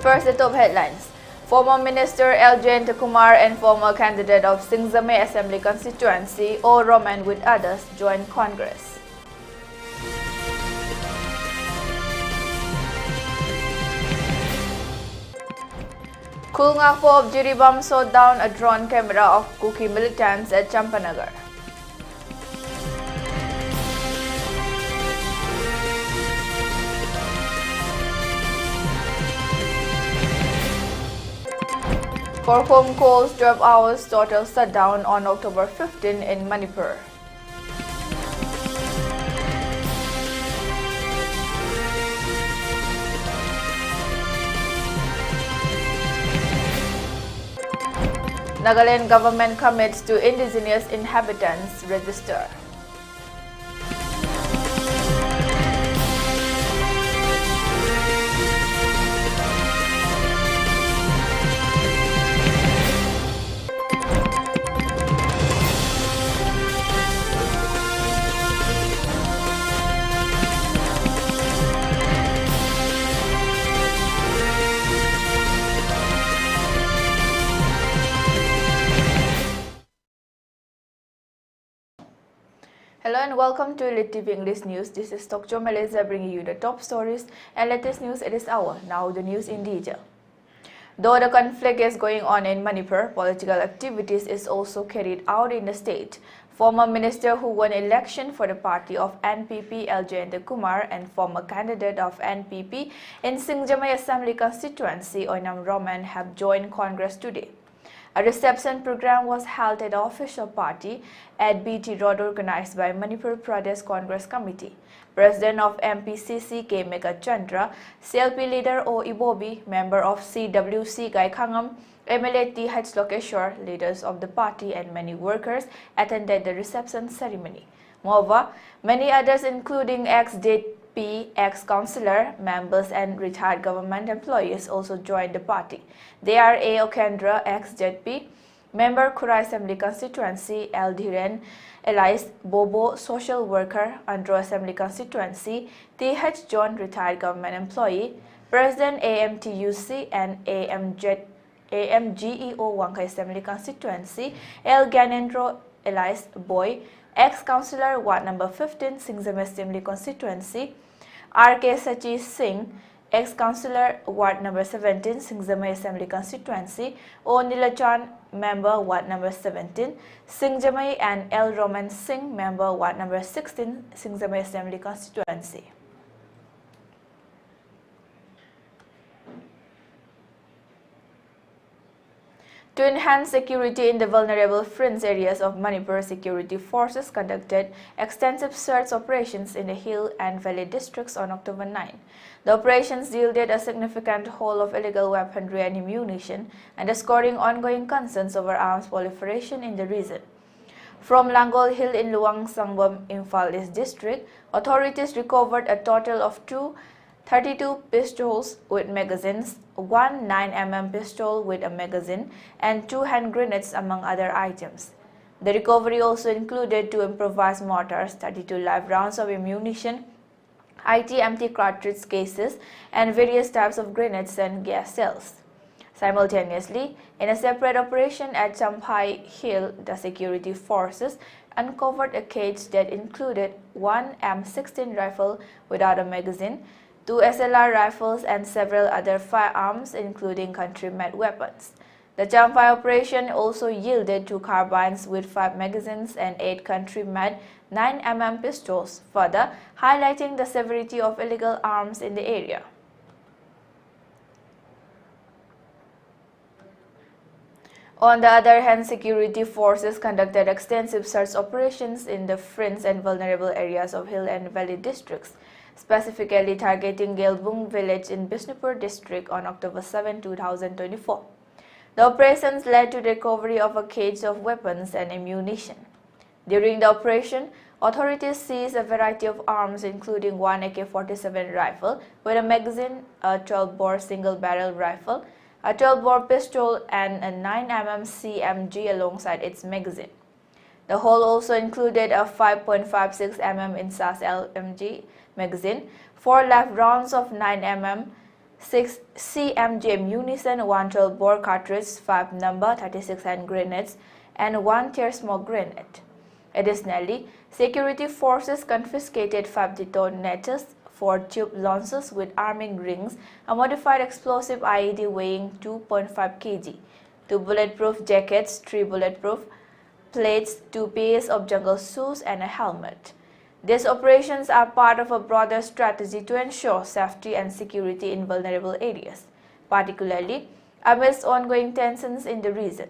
First, the top headlines. Former Minister Aleza Kumar and former candidate of Singjamay Assembly constituency, O. Roman with others, joined Congress. Kulngakpo of Jiribam shot down a drone camera of Kuki militants at Champanagar. Thokchom calls 12 hours total shutdown on October 15 in Manipur. Nagaland government commits to indigenous inhabitants register. Hello and welcome to ELITETV English News. This is Thokchom Aleza bringing you the top stories and latest news at this hour. Now the news in detail. Though the conflict is going on in Manipur, political activities is also carried out in the state. Former minister who won election for the party of NPP Aleza Kumar and former candidate of NPP in Singjamay Assembly constituency O. Roman have joined Congress today. A reception program was held at the official party at BT Road organized by Manipur Pradesh Congress Committee. President of MPCC K. Megachandra, CLP leader O. Ibobi, member of CWC Gaikhangam, MLA T.H. Lokeshwar, leaders of the party and many workers attended the reception ceremony. Moreover, many others including ex-DP, ex-councillor, members and retired government employees also joined the party. They are A. Okendra, ex-DP, member Kurai Assembly constituency, L. Dhiren, Elias Bobo, social worker, Andro Assembly constituency, T.H. John, retired government employee, President AMTUC and AMGEO Wangkai Assembly constituency, L. Gyanendro, Elias Boy, ex-councillor Ward number 15, Singjamay Assembly constituency, R.K. Sachi Singh, ex-councillor Ward number 17, Singjamay Assembly constituency, O. Nilachan, member Ward number 17, Singjamay, and L. Roman Singh, member Ward number 16, Singjamay Assembly constituency. To enhance security in the vulnerable fringe areas of Manipur, security forces conducted extensive search operations in the hill and valley districts on October 9. The operations yielded a significant haul of illegal weaponry and ammunition, underscoring ongoing concerns over arms proliferation in the region. From Langol Hill in Luang Sangbam, Imphal East District, authorities recovered a total of 32 pistols with magazines, one 9mm pistol with a magazine, and 2 hand grenades among other items. The recovery also included 2 improvised mortars, 32 live rounds of ammunition, empty cartridge cases, and various types of grenades and gas cells. Simultaneously, in a separate operation at Champai Hill, the security forces uncovered a cage that included one M16 rifle without a magazine, 2 SLR rifles, and several other firearms, including country-made weapons. The Champai operation also yielded 2 carbines with 5 magazines and 8 country-made 9mm pistols, further highlighting the severity of illegal arms in the area. On the other hand, security forces conducted extensive search operations in the fringe and vulnerable areas of hill and valley districts, specifically targeting Gelbung village in Bishnupur district on October 7, 2024. The operations led to the recovery of a cage of weapons and ammunition. During the operation, authorities seized a variety of arms including one AK-47 rifle with a magazine, a 12-bore single-barrel rifle, a 12-bore pistol, and a 9mm CMG alongside its magazine. The haul also included a 5.56mm Insas LMG magazine, 4 live rounds of 9mm 6 CMG munition, 1 12 bore cartridge, 5 number 36 hand grenades, and 1 tear smoke grenade. Additionally, security forces confiscated 5 detonators, 4 tube launchers with arming rings, a modified explosive IED weighing 2.5 kg, 2 bulletproof jackets, 3 bulletproof plates, 2 pairs of jungle shoes, and a helmet. These operations are part of a broader strategy to ensure safety and security in vulnerable areas, particularly amidst ongoing tensions in the region.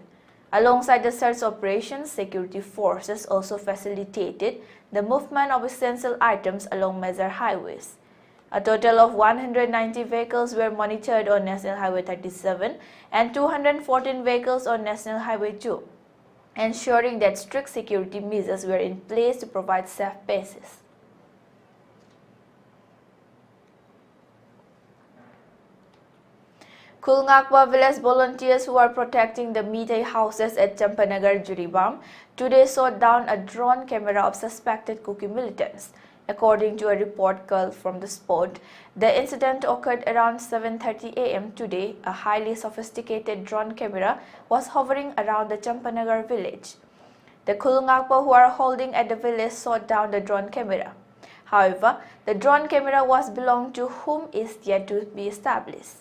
Alongside the search operations, security forces also facilitated the movement of essential items along major highways. A total of 190 vehicles were monitored on National Highway 37 and 214 vehicles on National Highway 2, ensuring that strict security measures were in place to provide safe passes. Kulngakwa village volunteers who are protecting the Meitei houses at Champanagar, Jiribam, today shot down a drone camera of suspected Kuki militants. According to a report called from the spot, the incident occurred around 7:30 am today. A highly sophisticated drone camera was hovering around the Champanagar village. The Kulngakwa who are holding at the village shot down the drone camera. However, the drone camera was belonged to whom is yet to be established.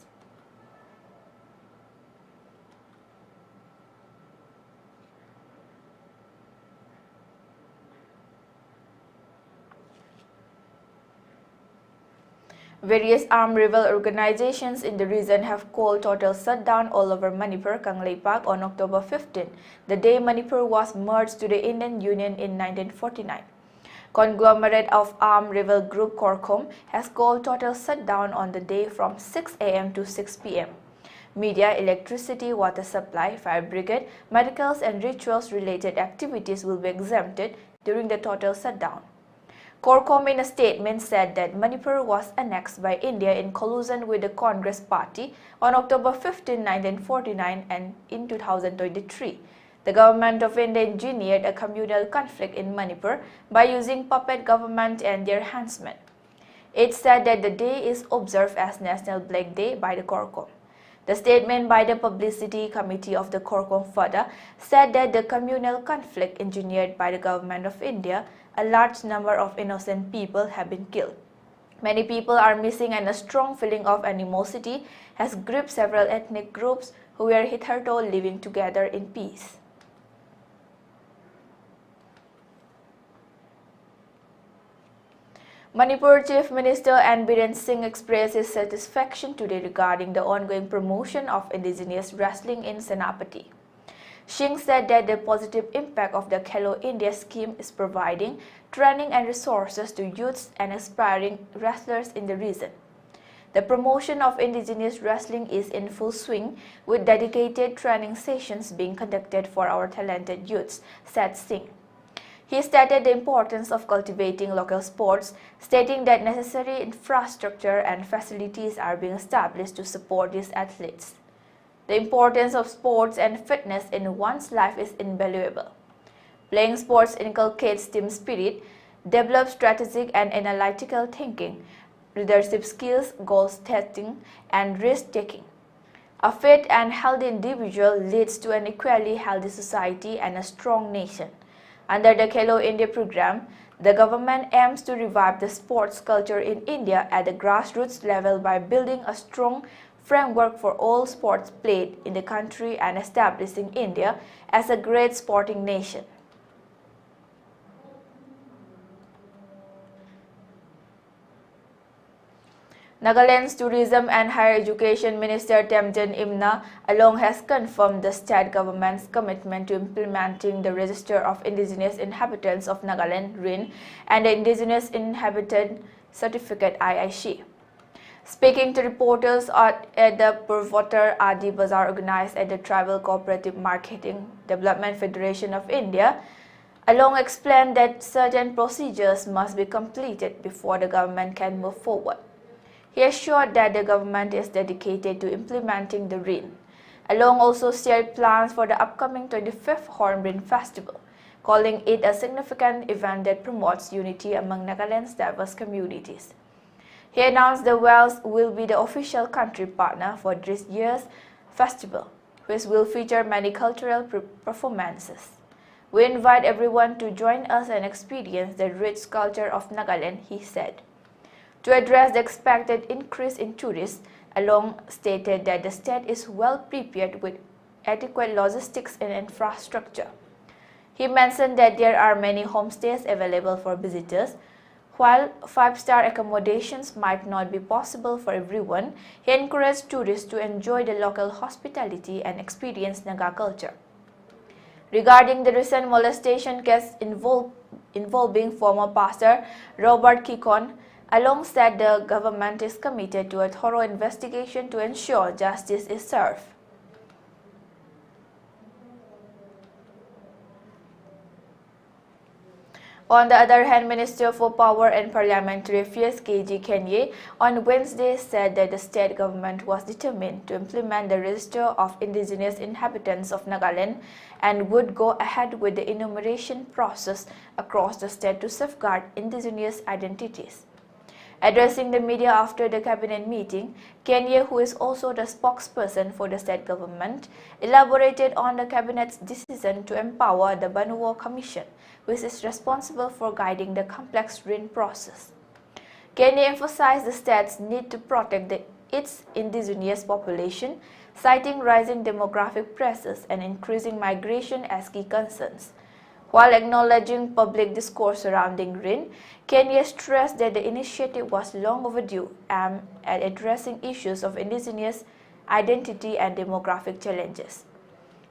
Various armed rebel organizations in the region have called total shutdown all over Manipur, Kangleipak on October 15, the day Manipur was merged to the Indian Union in 1949. Conglomerate of armed rebel group Thokchom has called total shutdown on the day from 6 am to 6 pm. Media, electricity, water supply, fire brigade, medicals and rituals related activities will be exempted during the total shutdown. Thokchom in a statement said that Manipur was annexed by India in collusion with the Congress Party on October 15, 1949 and in 2023. The government of India engineered a communal conflict in Manipur by using puppet government and their enhancement. It said that the day is observed as National Black Day by the Thokchom. The statement by the Publicity Committee of the Thokchom further said that the communal conflict engineered by the government of India, a large number of innocent people have been killed. Many people are missing and a strong feeling of animosity has gripped several ethnic groups who were hitherto living together in peace. Manipur Chief Minister N. Biren Singh expressed his satisfaction today regarding the ongoing promotion of indigenous wrestling in Senapati. Singh said that the positive impact of the Khelo India scheme is providing training and resources to youths and aspiring wrestlers in the region. The promotion of indigenous wrestling is in full swing, with dedicated training sessions being conducted for our talented youths, said Singh. He stated the importance of cultivating local sports, stating that necessary infrastructure and facilities are being established to support these athletes. The importance of sports and fitness in one's life is invaluable. Playing sports inculcates team spirit, develops strategic and analytical thinking, leadership skills, goal setting, and risk-taking. A fit and healthy individual leads to an equally healthy society and a strong nation. Under the Khelo India program, the government aims to revive the sports culture in India at the grassroots level by building a strong framework for all sports played in the country and establishing India as a great sporting nation. Nagaland's Tourism and Higher Education Minister Temjen Imna along has confirmed the state government's commitment to implementing the Register of Indigenous Inhabitants of Nagaland (RIN) and the Indigenous Inhabitant Certificate (IIC). Speaking to reporters at the Purvotar Adi Bazaar organized at the Tribal Cooperative Marketing Development Federation of India, Along explained that certain procedures must be completed before the government can move forward. He assured that the government is dedicated to implementing the RIN. Along also shared plans for the upcoming 25th Hornbill Festival, calling it a significant event that promotes unity among Nagaland's diverse communities. He announced the Wales will be the official country partner for this year's festival, which will feature many cultural performances. We invite everyone to join us and experience the rich culture of Nagaland, he said. To address the expected increase in tourists, Along stated that the state is well prepared with adequate logistics and infrastructure. He mentioned that there are many homestays available for visitors. While 5-star accommodations might not be possible for everyone, he encouraged tourists to enjoy the local hospitality and experience Naga culture. Regarding the recent molestation case involving former pastor Robert Kikon, Along said the government is committed to a thorough investigation to ensure justice is served. On the other hand, Minister for Power and Parliamentary Affairs KG Kenye on Wednesday said that the state government was determined to implement the register of indigenous inhabitants of Nagaland and would go ahead with the enumeration process across the state to safeguard indigenous identities. Addressing the media after the cabinet meeting, Kenye, who is also the spokesperson for the state government, elaborated on the cabinet's decision to empower the Banuo Commission, which is responsible for guiding the complex RIN process. Kenye emphasized the state's need to protect its indigenous population, citing rising demographic pressures and increasing migration as key concerns. While acknowledging public discourse surrounding RIN, Kenye stressed that the initiative was long overdue at addressing issues of indigenous identity and demographic challenges.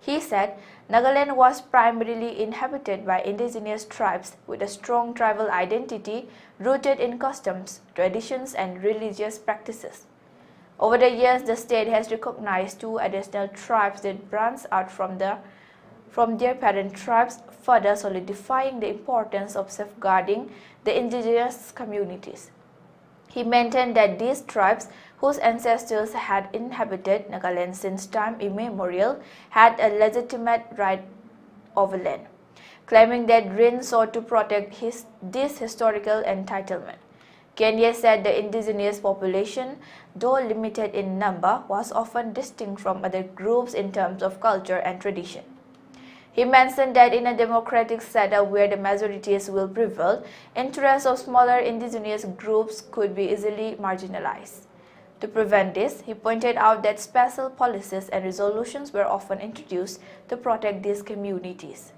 He said Nagaland was primarily inhabited by indigenous tribes with a strong tribal identity rooted in customs, traditions, and religious practices. Over the years, the state has recognized 2 additional tribes that branch out from their parent tribes, further solidifying the importance of safeguarding the indigenous communities. He maintained that these tribes, whose ancestors had inhabited Nagaland since time immemorial, had a legitimate right over land, claiming that RIN sought to protect this historical entitlement. Kenye said the indigenous population, though limited in number, was often distinct from other groups in terms of culture and tradition. He mentioned that in a democratic setup where the majorities will prevail, interests of smaller indigenous groups could be easily marginalized. To prevent this, he pointed out that special policies and resolutions were often introduced to protect these communities.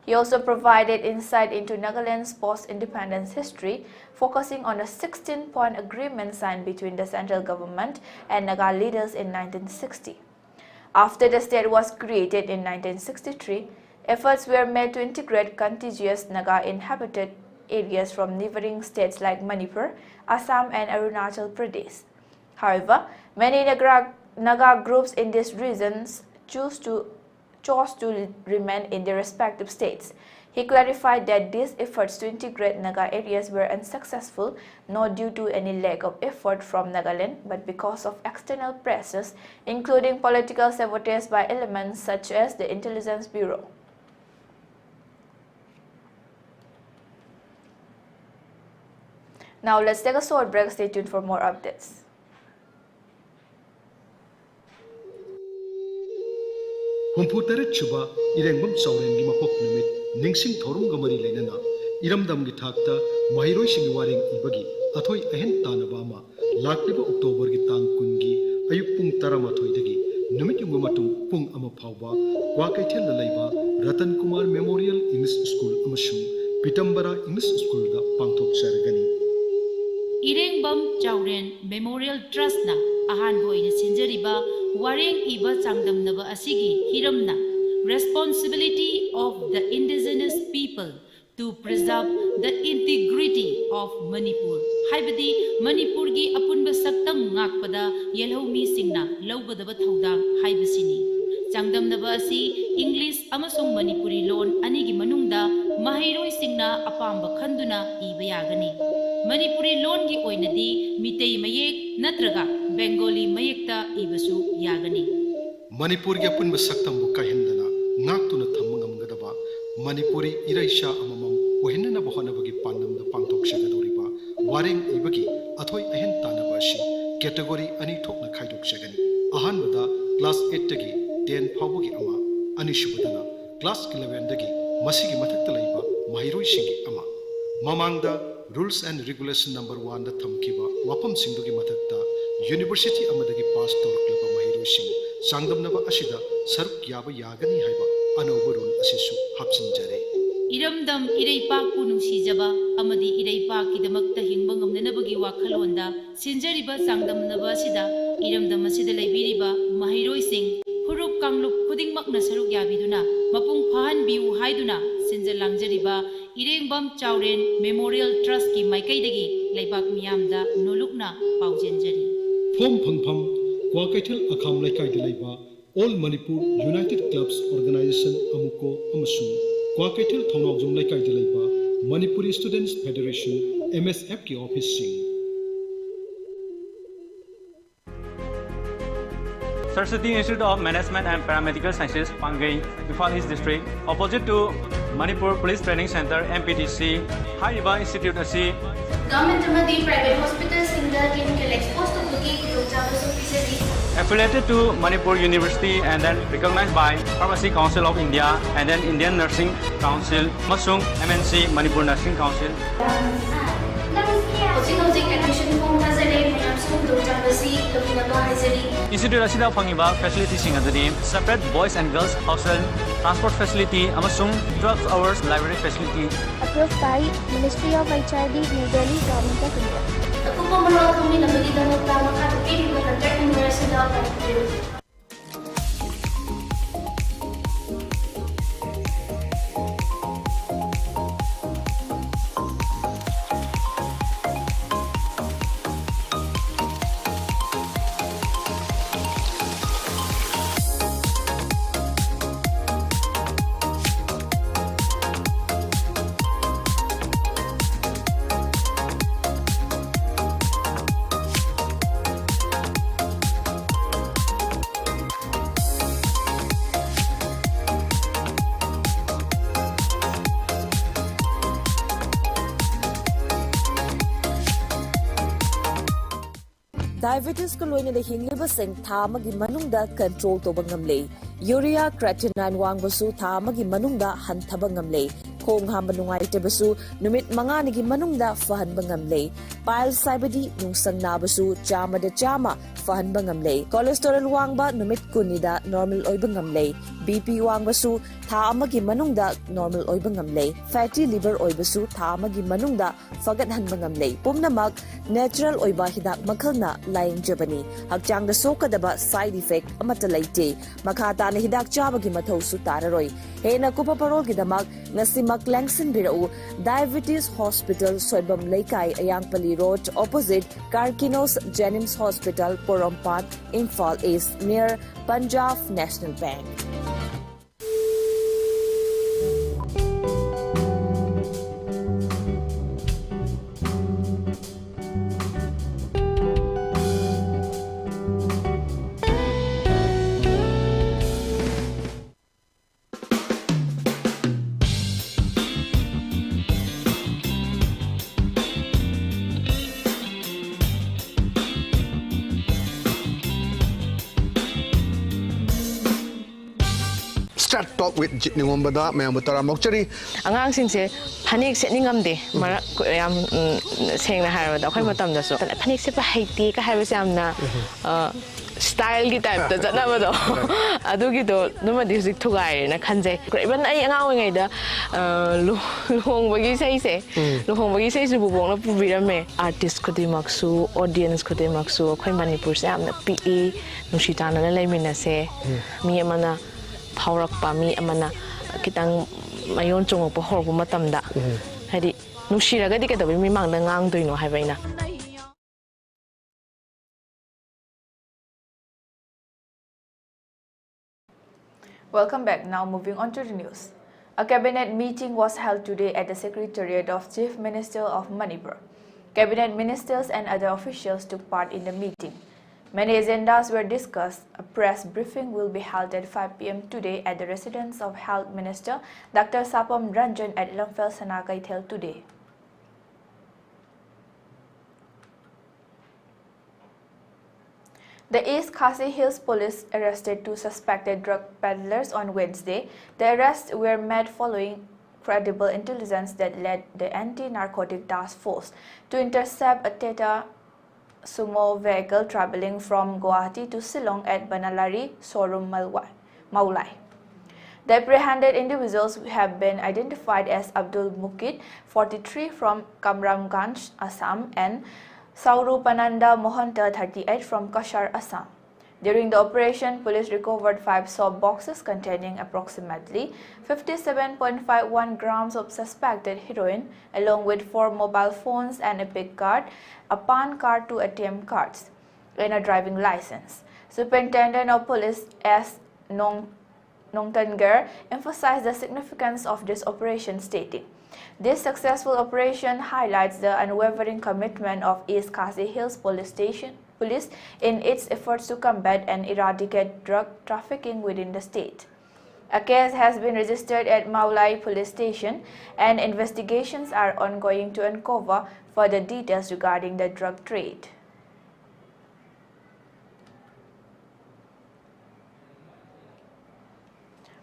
He also provided insight into Nagaland's post-independence history, focusing on a 16-point agreement signed between the central government and Naga leaders in 1960. After the state was created in 1963, efforts were made to integrate contiguous Naga inhabited areas from neighboring states like Manipur, Assam, and Arunachal Pradesh. However, many Naga groups in these regions chose to remain in their respective states. He clarified that these efforts to integrate Naga areas were unsuccessful, not due to any lack of effort from Nagaland, but because of external pressures, including political sabotage by elements such as the Intelligence Bureau. Now let's take a short break. Stay tuned for more updates. Humputeret chuba irengbam chawren gi mapok numit ningsing thorum gamari lenana iramdam gi thakta mahiroi sing waring ibagi athoi ahen tanaba ma lakliba October gi tang kun gi ayuk pung 13 dagi numit yung matung pung ama phawba Wakaithel la laiba Ratan Kumar Memorial English School amasung Pitambara English School da pangthok sargani Irengbam Chawren Memorial Trust na ahan boina sinjariba wareng iba changdamnaba asigi hiramna responsibility of the indigenous people to preserve the integrity of Manipur. Haibadi Manipur gi apunba saktam ngakpada yelhomi singna lawgadaba thaudang haibasini. Changdamnaba asi English amasung Manipuri loan anigi manungda mahiroi singna apamba khanduna iba yagani. Manipuri loan gi oinadi mitei mayek natraga Bengali mayekta ibasu yagani. Manipur gi apunba saktam bu kahendana ngaktuna thamangam gadaba Manipuri iraisha amamam ohinna bahana bagi pandam da pangtok sagadoriba wareng ibagi अथोई अहेन तानबा असि category अनि थोकना खाइदोकजगनी अहानबदा class 8 तगी 10 फाउबगी अमा अनिसुबदना class 11 दगी मसिगी मथक्ता लैबा महिरोई सिंगी अमा ममांगदा rules and regulation number 1 दा थमकिबा वाफम सिंगदुगी मथक्ता university अमदगी पास तौरक्लबा महिरोई सिंग सांगदमनबा असिदा सरुक याबा यागनी हाइबा अनौबा रूल असिसु हापसिनजरे इरमदम इरैपाकु नुंसीजबा अमदी इरैपाकीदमक्ता हिंबा ngamnanabagi wakhalonda sinjariba sangdamnaba asida इरमदम असिदा लैबिरिबा महिरोइसिंग हुरुप कांगलुप खुदिंगमक्ना सरुक याबिदुना मपुंग फाहनबिउ हाइदुना सिंजल लांजरिबा इरेंगबम चावरेन मेमोरियल ट्रस्ट की माइकैदगी लैबाक मियामदा नोलुकना पाउजेंजरी फोम फंगफम क्वाकैथल अखाम लैकाइदा लैबा all Manipur united clubs organisation अमुको अमसुंग क्वाकैथल थौनावजुम लैकाइदा लैबा मणिपुरी स्टूडेंट्स फेडरेशन MSF की ऑफिस सिंग Saraswati Institute of Management and Paramedical Sciences, Pangai, Imphal East District, opposite to Manipur Police Training Center, MPTC, Hariba Institute AC. Government amadi private hospitals in the clinical exposed to the Thokchom officially. Affiliated to Manipur University and then recognized by Pharmacy Council of India and then Indian Nursing Council, Masung MNC Manipur Nursing Council. Admission form Institute asida fangiba facility sing adani separate boys and girls hostel, transport facility, amasung 12 hours library facility. Approved by Ministry of HRD, New Delhi, Government of India. Diabetes ko loina da hingliba sing thamagi manungda control to bangamle. Urea creatinine wangbasu thamagi manungda hanthaba ngamle. Khong hamba nungaitabasu numit manganigi manungda fahan bangamle. Pile saibadi nungsang nabasu chama da chama fahan bangamle. Cholesterol wangba numit kunida normal oy bangamle. BP wangbasu thamagi manungda normal oy bangamle. Fatty liver oybasu thamagi manungda fagat han bangamle. Pumnamak natural oyba hidak makhalna lying Jabani. Hakjang da sokadaba side effect amata laite. Makata na hidak chabagi mathaw su tararoy. Hena kupa parol gidamak nasimak langsin birau Diabetes Hospital Soibam Laikai Ayangpali Road opposite Karkinos Jennings Hospital Porompat Imphal East near Punjab National Bank. Start talk with Ningombada, Mayamutara Mokchari. Angang singse panik setting amde mara yam sengna harwa da khoi matam da so panik se pa haiti ka harwa samna style gi type da jana ba do adu gi do numa district thugai na khanje even ai angang ngai da luhong bagi sai se luhong bagi sai su bubong na pubirame artist khodi maksu audience khodi maksu khoi manipur se amna pe nushitana na laimina se mi amana Power Pami Amana Kitang Mayon Chong Pohor Matamda. Hadi Nushira Gadika the Mimang the Ngang do no Havana. Welcome back. Now moving on to the news. A cabinet meeting was held today at the Secretariat of Chief Minister of Manipur. Cabinet ministers and other officials took part in the meeting. Many agendas were discussed. A press briefing will be held at 5 p.m. today at the residence of Health Minister Dr. Sapam Ranjan at Lamphel Sanakaitel today. The East Khasi Hills police arrested 2 suspected drug peddlers on Wednesday. The arrests were made following credible intelligence that led the anti-narcotic task force to intercept a Tata sumo vehicle traveling from Guwahati to Shillong at Banalari Showroom Maulai. The apprehended individuals have been identified as Abdul Mukid, 43, from Kamramganj, Assam, and Saurupananda Mohanta, 38, from Kashar, Assam. During the operation, police recovered 5 soap boxes containing approximately 57.51 grams of suspected heroin, along with 4 mobile phones and a PIC card, a PAN card, 2 ATM cards, and a driving license. Superintendent of Police S. Nongtanger emphasized the significance of this operation, stating, "This successful operation highlights the unwavering commitment of East Khasi Hills Police in its efforts to combat and eradicate drug trafficking within the state." A case has been registered at Maulai Police Station, and investigations are ongoing to uncover further details regarding the drug trade.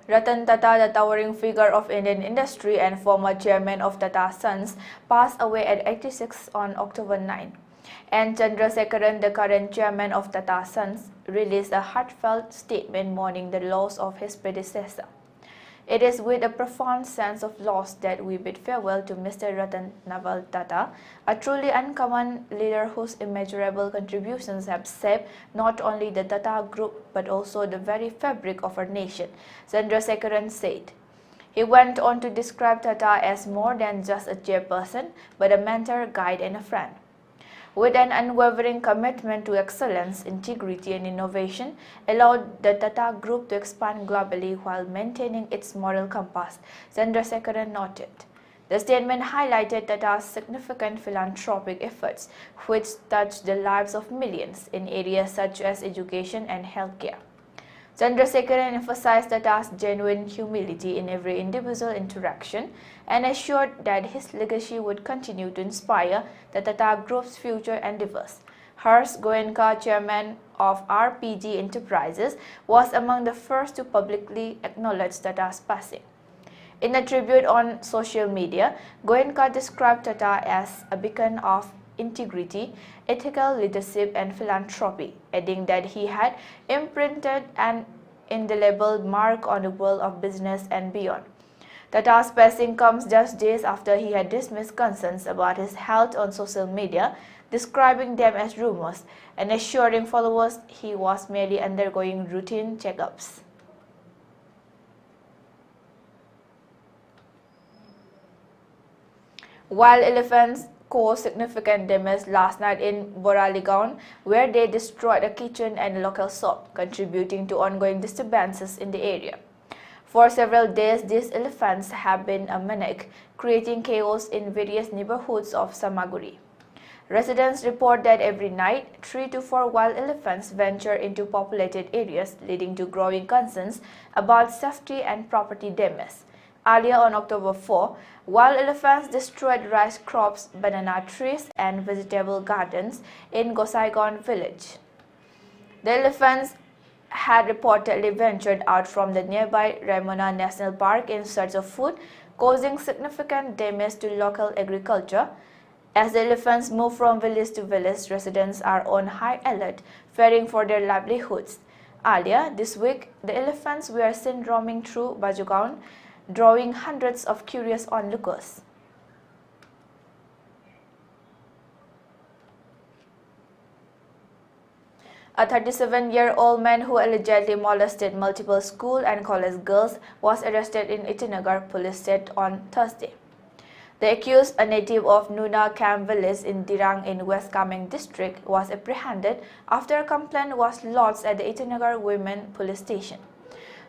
Ratan Tata, the towering figure of Indian industry and former chairman of Tata Sons, passed away at 86 on October 9. And Chandrasekaran, the current chairman of Tata Sons, released a heartfelt statement mourning the loss of his predecessor. "It is with a profound sense of loss that we bid farewell to Mr. Ratan Naval Tata, a truly uncommon leader whose immeasurable contributions have shaped not only the Tata Group but also the very fabric of our nation," Chandrasekaran said. He went on to describe Tata as more than just a chairperson, but a mentor, guide, and a friend. With an unwavering commitment to excellence, integrity, and innovation, allowed the Tata Group to expand globally while maintaining its moral compass, Chandrasekaran noted. The statement highlighted Tata's significant philanthropic efforts, which touched the lives of millions in areas such as education and healthcare. Chandrasekaran emphasized Tata's genuine humility in every individual interaction and assured that his legacy would continue to inspire the Tata Group's future endeavors. Harsh Goenka, chairman of RPG Enterprises, was among the first to publicly acknowledge Tata's passing. In a tribute on social media, Goenka described Tata as a beacon of integrity, ethical leadership, and philanthropy, adding that he had imprinted an indelible mark on the world of business and beyond. Tata's passing comes just days after he had dismissed concerns about his health on social media, describing them as rumors and assuring followers he was merely undergoing routine checkups. Wild elephants caused significant damage last night in Boraligaon, where they destroyed a kitchen and a local shop, contributing to ongoing disturbances in the area. For several days, these elephants have been a menace, creating chaos in various neighborhoods of Samaguri. Residents report that every night, 3 to 4 wild elephants venture into populated areas, leading to growing concerns about safety and property damage. Earlier on October 4, wild elephants destroyed rice crops, banana trees, and vegetable gardens in Gosaigon village. The elephants had reportedly ventured out from the nearby Raimona National Park in search of food, causing significant damage to local agriculture. As the elephants move from village to village, residents are on high alert, fearing for their livelihoods. Earlier this week, the elephants were seen roaming through Bajugaon, drawing hundreds of curious onlookers. A 37-year-old man who allegedly molested multiple school and college girls was arrested in Itinagar, police said on Thursday. The accused, a native of Nuna Camp village in Dirang in West Kameng district, was apprehended after a complaint was lodged at the Itinagar Women Police Station.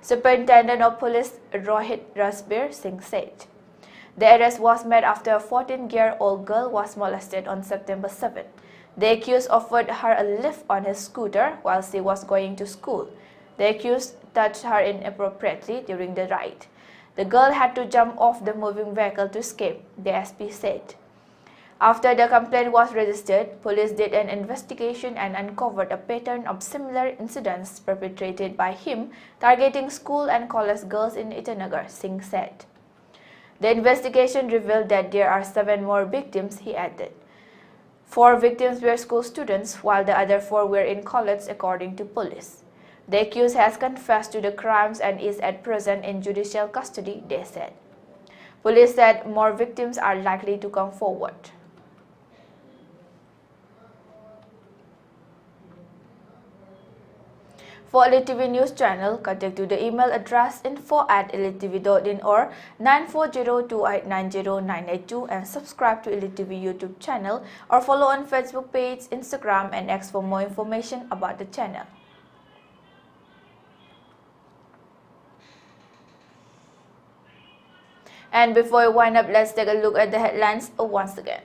Superintendent of Police Rohit Rasbir Singh said. The arrest was made after a 14-year-old girl was molested on September 7. The accused offered her a lift on his scooter while she was going to school. The accused touched her inappropriately during the ride. The girl had to jump off the moving vehicle to escape, the SP said. After the complaint was registered, police did an investigation and uncovered a pattern of similar incidents perpetrated by him targeting school and college girls in Itanagar, Singh said. The investigation revealed that there are 7 more victims, he added. 4 victims were school students, while the other 4 were in college, according to police. The accused has confessed to the crimes and is at present in judicial custody, they said. Police said more victims are likely to come forward. For ELITETV News Channel, contact to the email address info@elitetv.in or 9402890982 and subscribe to ELITETV YouTube channel or follow on Facebook page, Instagram and X for more information about the channel. And before we wind up, let's take a look at the headlines once again.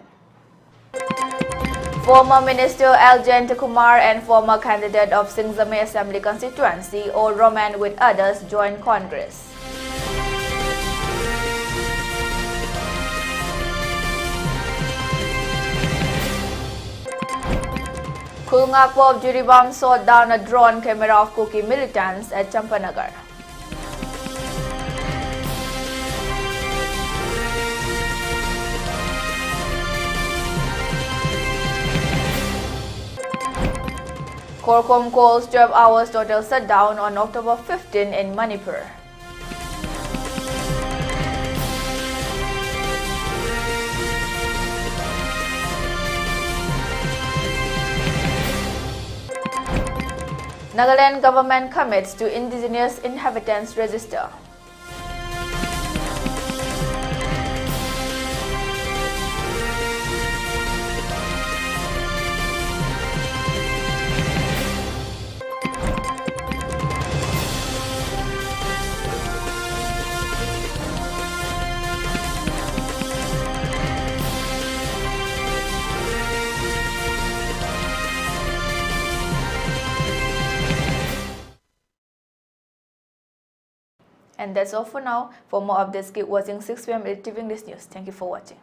Former Minister Aleza Kumar and former candidate of Singhzame Assembly constituency, O. Roman with others, joined Congress. Kulngakpo of Jiribam shot down a drone camera of Kuki militants at Champanagar. Thokchom calls 12 hours total shutdown on October 15 in Manipur. Nagaland government commits to indigenous inhabitants register. And that's all for now. For more updates, keep watching 6 PM ELITETV English News. Thank you for watching.